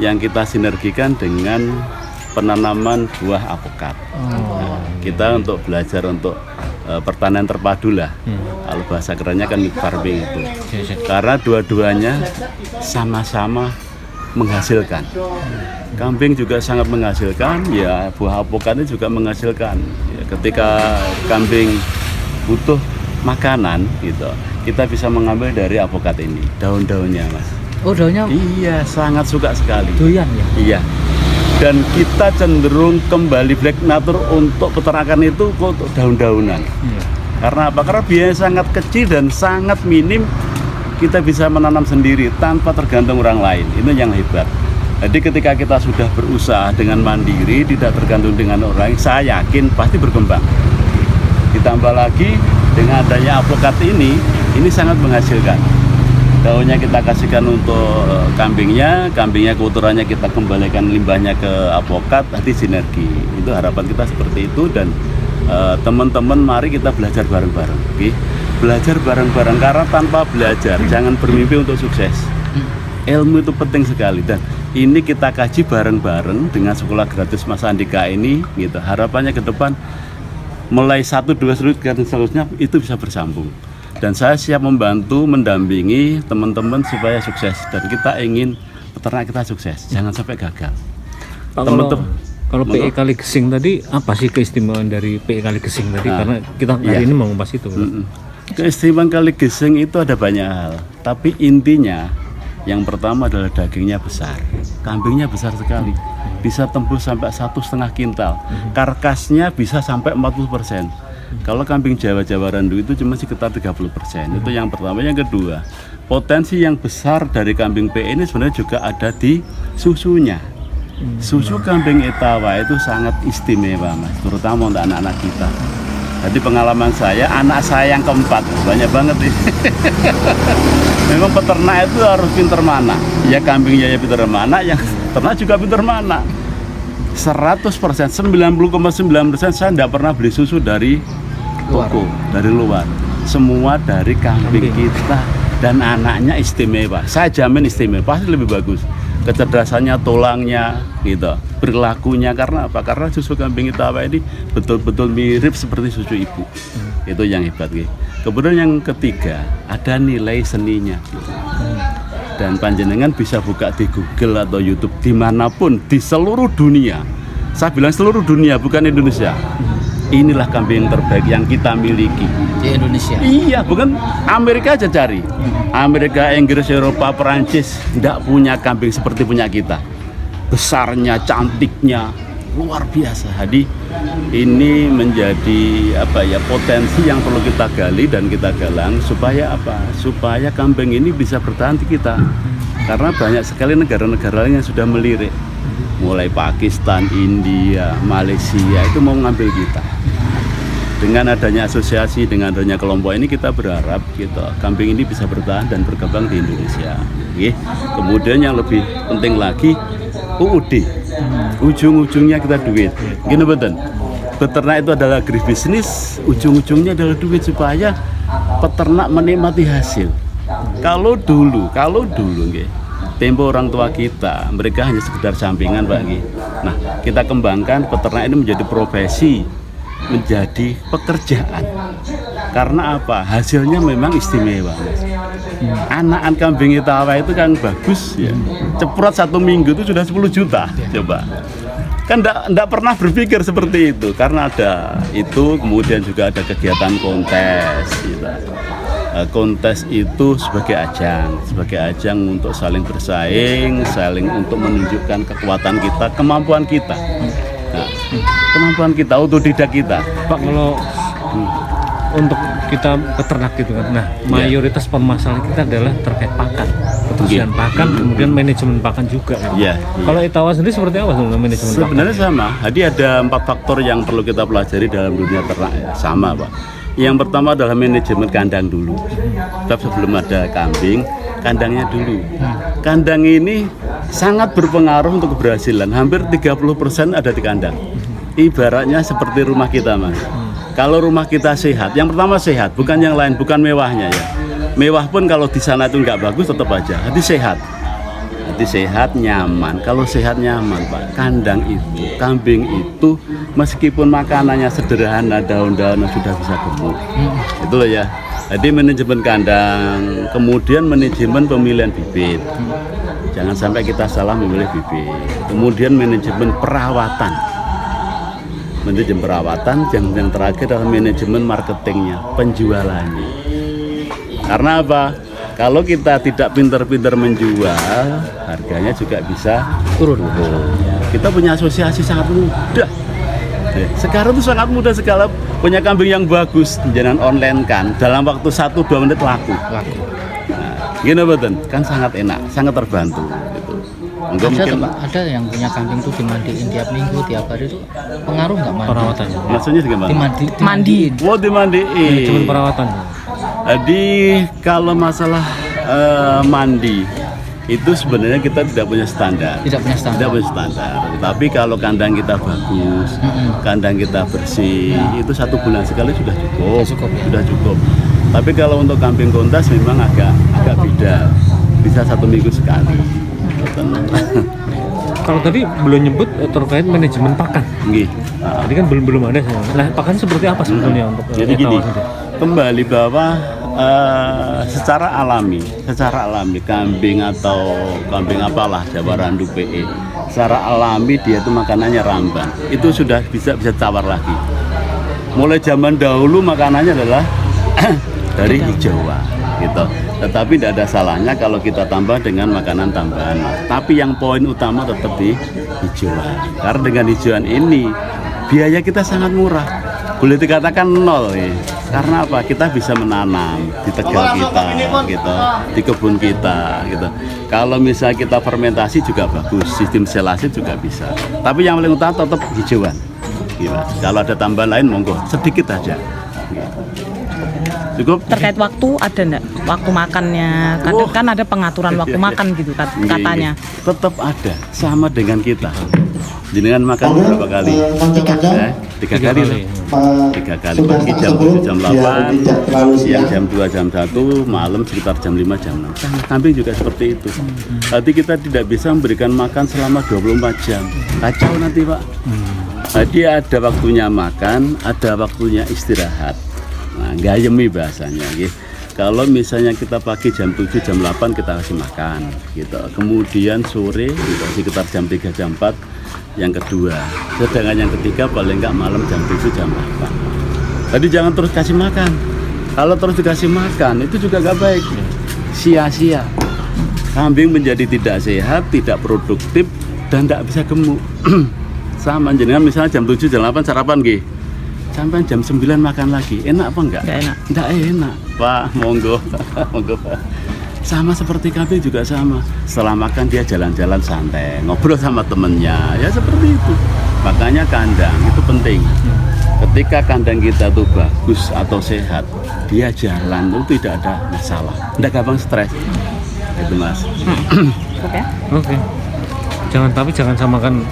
yang kita sinergikan dengan penanaman buah alpukat. Nah, kita untuk belajar untuk pertanian terpadu lah. Kalau bahasa kerennya kan mix farming itu. Karena dua-duanya sama-sama menghasilkan. Kambing juga sangat menghasilkan, ya buah alpukatnya juga menghasilkan. Ya, ketika kambing butuh makanan gitu, kita bisa mengambil dari alpukat ini, daun-daunnya, Mas. Oh, daunnya? Iya, sangat suka sekali. Doyan ya? Iya. Dan kita cenderung kembali black nature untuk peternakan itu untuk daun-daunan. Karena apa? Karena biaya sangat kecil dan sangat minim. Kita bisa menanam sendiri tanpa tergantung orang lain. Itu yang hebat. Jadi ketika kita sudah berusaha dengan mandiri, tidak tergantung dengan orang, saya yakin pasti berkembang. Ditambah lagi dengan adanya alpukat ini sangat menghasilkan. Daunnya kita kasihkan untuk kambingnya kotorannya kita kembalikan limbahnya ke alpukat, nanti sinergi. Itu harapan kita seperti itu, dan teman-teman mari kita belajar bareng-bareng. Okay? Belajar bareng-bareng, karena tanpa belajar jangan bermimpi untuk sukses. Ilmu itu penting sekali, dan ini kita kaji bareng-bareng dengan sekolah gratis Mas Andika ini gitu. Harapannya ke depan mulai 1, 2 dan seterusnya itu bisa bersambung. Dan saya siap membantu, mendampingi teman-teman supaya sukses, dan kita ingin peternak kita sukses, jangan sampai gagal. Kalau PE Kali Gesing tadi, apa sih keistimewaan dari PE Kali Gesing tadi? Karena kita hari ini mau ngupas itu. Keistimewaan Kali Gesing itu ada banyak hal, tapi intinya yang pertama adalah dagingnya besar, kambingnya besar sekali, bisa tembus sampai 1,5 kintal, karkasnya bisa sampai 40%. Kalau kambing Jawa Randu itu cuma sekitar 30%. Itu yang pertama. Yang kedua, potensi yang besar dari kambing PE ini sebenarnya juga ada di susunya. Susu kambing Etawa itu sangat istimewa, Mas, terutama untuk anak-anak kita. Jadi pengalaman saya, anak saya yang keempat, banyak banget nih. Memang peternak itu harus pinter mana. Ya kambingnya ya pinter mana, yang ternak juga pinter mana. 100%, 90,9% saya tidak pernah beli susu dari toko, dari luar. Semua dari kambing kita, dan anaknya istimewa. Saya jamin istimewa, pasti lebih bagus. Kecerdasannya, tulangnya, gitu, perilakunya. Karena apa? Karena susu kambing Etawa ini betul-betul mirip seperti susu ibu. Itu yang hebat, gitu. Kemudian yang ketiga, ada nilai seninya. Gitu. Dan panjenengan bisa buka di Google atau YouTube dimanapun di seluruh dunia. Saya bilang seluruh dunia, bukan Indonesia. Inilah kambing terbaik yang kita miliki di Indonesia. Iya, bukan Amerika aja cari. Amerika, Inggris, Eropa, Perancis tidak punya kambing seperti punya kita. Besarnya, cantiknya, luar biasa. Jadi ini menjadi potensi yang perlu kita gali dan kita galang supaya apa? Supaya kambing ini bisa bertahan di kita. Karena banyak sekali negara-negara lain yang sudah melirik. Mulai Pakistan, India, Malaysia itu mau ngambil kita. Dengan adanya asosiasi, dengan adanya kelompok ini, kita berharap gitu, kambing ini bisa bertahan dan berkembang di Indonesia. Oke. Kemudian yang lebih penting lagi, UUD. Ujung-ujungnya kita duit. Gini betul. Peternak itu adalah agribisnis, ujung-ujungnya adalah duit supaya peternak menikmati hasil. Kalau dulu, tempo orang tua kita, mereka hanya sekedar sampingan, Pak Gi. Nah, kita kembangkan peternak ini menjadi profesi, menjadi pekerjaan. Karena apa? Hasilnya memang istimewa, Mas. Anakan kambing Etawa itu kan bagus ya. Ceprot 1 minggu itu sudah 10 juta. Coba. Kan enggak pernah berpikir seperti itu. Karena ada itu, kemudian juga ada kegiatan kontes gitu. Kontes itu sebagai ajang untuk saling bersaing, saling untuk menunjukkan kekuatan kita, kemampuan kita. Nah, kemampuan kita, otodidak kita. Pak, kalau untuk kita peternak gitu kan, nah mayoritas permasalahan kita adalah terkait pakan, ketersediaan pakan, kemudian manajemen pakan juga. Kalau Etawa sendiri seperti apa manajemen pakan? Sebenarnya sama. Jadi ada 4 faktor yang perlu kita pelajari dalam dunia ternak. Sama, Pak. Yang pertama adalah manajemen kandang dulu. Sebelum ada kambing, kandangnya dulu. Kandang ini sangat berpengaruh untuk keberhasilan. Hampir 30% ada di kandang. Ibaratnya seperti rumah kita, Mas. Kalau rumah kita sehat, yang pertama sehat, bukan yang lain, bukan mewahnya ya. Mewah pun kalau di sana itu nggak bagus tetap aja. Jadi sehat. Jadi sehat nyaman. Kalau sehat nyaman Pak, kandang itu, kambing itu meskipun makanannya sederhana, daun-daun sudah bisa gemuk. Itu loh ya. Jadi manajemen kandang, kemudian manajemen pemilihan bibit. Jangan sampai kita salah memilih bibit. Kemudian manajemen perawatan. Manajemen perawatan, yang terakhir adalah manajemen marketingnya, penjualannya. Karena apa? Kalau kita tidak pintar-pintar menjual, harganya juga bisa turun. Kita punya asosiasi sangat mudah. Sekarang itu sangat mudah sekali punya kambing yang bagus, jangan online kan, dalam waktu 1-2 menit laku. Nah, gini betul, kan sangat enak, sangat terbantu. Gitu. Ada yang punya kambing itu dimandiin tiap minggu, tiap hari itu pengaruh nggak perawatannya? Maksudnya gimana? Dimandiin. Oh, dimandiin. Cuma perawatan. Jadi kalau masalah mandi itu sebenarnya kita tidak punya standar. Tidak punya standar. Tapi kalau kandang kita bagus, kandang kita bersih, itu 1 bulan sekali sudah cukup. Sudah cukup. Tapi kalau untuk kambing kontas memang agak beda. Bisa 1 minggu sekali. Kalau tadi belum nyebut terkait manajemen pakan. Tadi kan belum ada. Nah, pakan seperti apa sebetulnya untuk jadi gini, kembali bahwa secara alami kambing atau kambing apalah Jawa Randu PE, secara alami dia itu makanannya ramban. Itu sudah bisa tawar lagi. Mulai zaman dahulu makanannya adalah dari hijauan gitu. Tetapi tidak ada salahnya kalau kita tambah dengan makanan tambahan. Tapi yang poin utama tetap di hijauan. Karena dengan hijauan ini biaya kita sangat murah. Boleh dikatakan nol ya. Karena apa? Kita bisa menanam di tegal kita gitu, di kebun kita gitu. Kalau misalnya kita fermentasi juga bagus, sistem selasi juga bisa. Tapi yang paling utama tetap hijauan. Gitu. Kalau ada tambahan lain monggo sedikit aja. Cukup. Terkait waktu ada enggak? Waktu makannya kan ada pengaturan waktu makan gitu katanya. Tetap ada, sama dengan kita. Jenengan makan berapa kali? 3 kali. 3 kali pagi jam 7 jam 8, siang jam 2 jam 1, malam sekitar jam 5 jam 6. Kambing juga seperti itu. Nanti kita tidak bisa memberikan makan selama 24 jam. Kacau nanti Pak. Jadi ada waktunya makan, ada waktunya istirahat. Nah, gayemi bahasanya gitu. Kalau misalnya kita pagi jam 7 jam 8 kita kasih makan gitu. Kemudian sore gitu, sekitar jam 3 jam 4 yang kedua. Sedangkan yang ketiga paling enggak malam jam 7 jam 8. Tadi jangan terus kasih makan. Kalau terus dikasih makan itu juga gak baik. Sia-sia. Kambing menjadi tidak sehat, tidak produktif dan tidak bisa gemuk. Sama jenengan misalnya jam 7 jam 8 sarapan nggih. Sampai jam 9 makan lagi, enak apa enggak? Enggak enak, Pak, monggo, monggo Pak. Sama seperti kambing juga sama. Setelah makan dia jalan-jalan santai, ngobrol sama temennya, ya seperti itu. Makanya kandang itu penting. Ketika kandang kita tuh bagus atau sehat, dia jalan itu tidak ada masalah, tidak gampang stres. Itu Mas. Oke. Jangan samakan